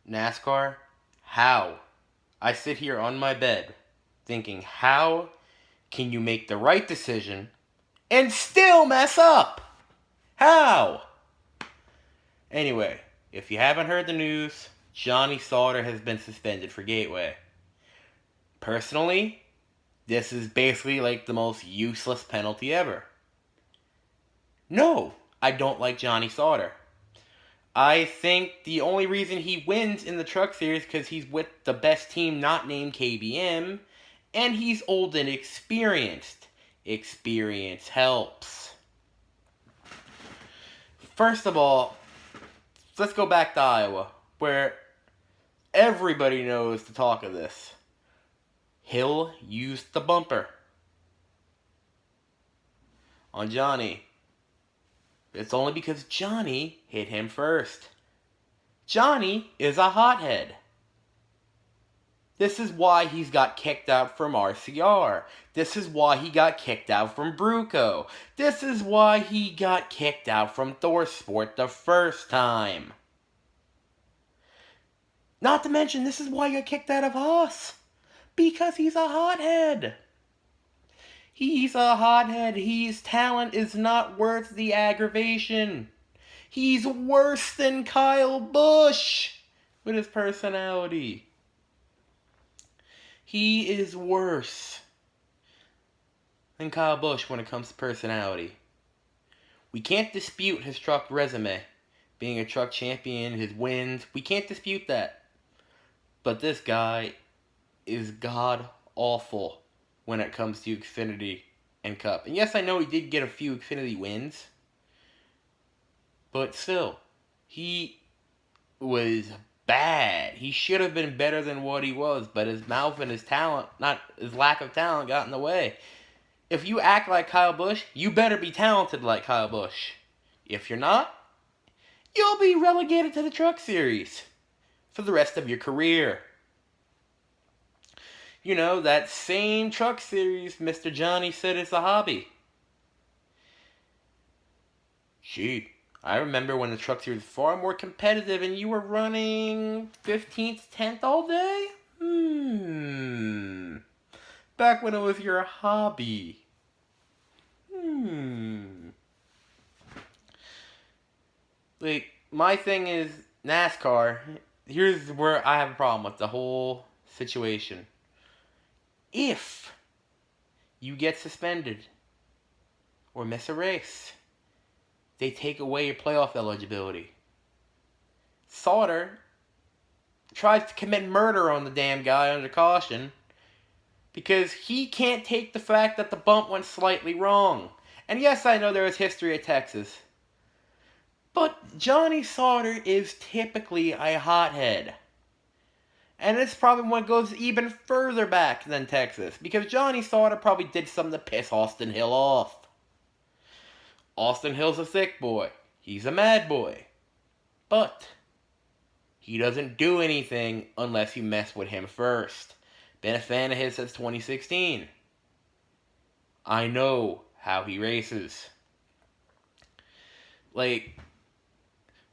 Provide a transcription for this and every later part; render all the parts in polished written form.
NASCAR, how? I sit here on my bed thinking, how can you make the right decision and still mess up? How? Anyway, if you haven't heard the news, Johnny Sauter has been suspended for Gateway. Personally, this is basically like the most useless penalty ever. No, I don't like Johnny Sauter. I think the only reason he wins in the Truck Series is because he's with the best team not named KBM, and he's old and experienced. Experience helps. First of all, let's go back to Iowa, where everybody knows the talk of this. Hill used the bumper on Johnny. It's only because Johnny hit him first. Johnny is a hothead. This is why he's got kicked out from RCR. This is why he got kicked out from Bruco. This is why he got kicked out from ThorSport the first time. Not to mention, this is why he got kicked out of Haas. Because he's a hothead. He's a hothead. His talent is not worth the aggravation. He's worse than Kyle Busch with his personality. He is worse than Kyle Busch when it comes to personality. We can't dispute his truck resume. Being a truck champion, his wins, we can't dispute that. But this guy is god-awful when it comes to Xfinity and Cup. And yes, I know he did get a few Xfinity wins. But still, he was bad. He should have been better than what he was. But his mouth and his talent, not his lack of talent, got in the way. If you act like Kyle Busch, you better be talented like Kyle Busch. If you're not, you'll be relegated to the Truck Series for the rest of your career. You know, that same Truck Series Mr. Johnny said is a hobby. Gee, I remember when the Truck Series was far more competitive and you were running 15th, 10th all day? Back when it was your hobby. Like, my thing is, NASCAR, here's where I have a problem with the whole situation. If you get suspended or miss a race, they take away your playoff eligibility. Sauter tries to commit murder on the damn guy under caution because he can't take the fact that the bump went slightly wrong. And yes, I know there is history at Texas. But Johnny Sauter is typically a hothead. And this probably one goes even further back than Texas, because Johnny Sauter probably did something to piss Austin Hill off. Austin Hill's a thick boy. He's a mad boy. But he doesn't do anything unless you mess with him first. Been a fan of his since 2016. I know how he races. Like,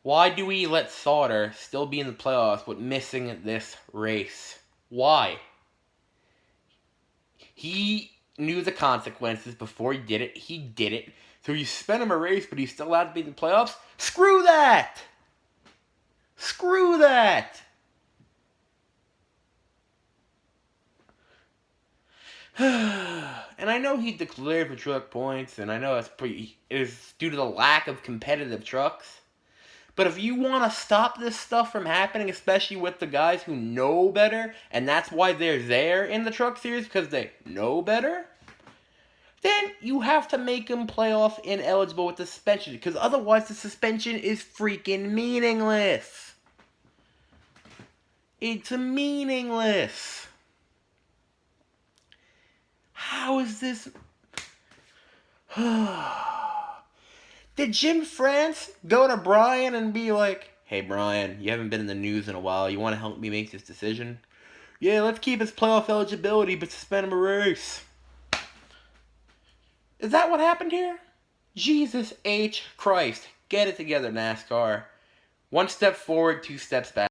why do we let Sauter still be in the playoffs with missing this race? Why? He knew the consequences before he did it. He did it. So you suspend him a race, but he's still allowed to be in the playoffs? Screw that! Screw that! And I know he declared for truck points, and I know it is due to the lack of competitive trucks. But if you want to stop this stuff from happening, especially with the guys who know better, and that's why they're there in the Truck Series, because they know better, then you have to make them playoff ineligible with the suspension, because otherwise the suspension is freaking meaningless. It's meaningless. How is this... Did Jim France go to Brian and be like, hey Brian, you haven't been in the news in a while, you want to help me make this decision? Yeah, let's keep his playoff eligibility, but suspend him a race. Is that what happened here? Jesus H. Christ. Get it together, NASCAR. One step forward, two steps back.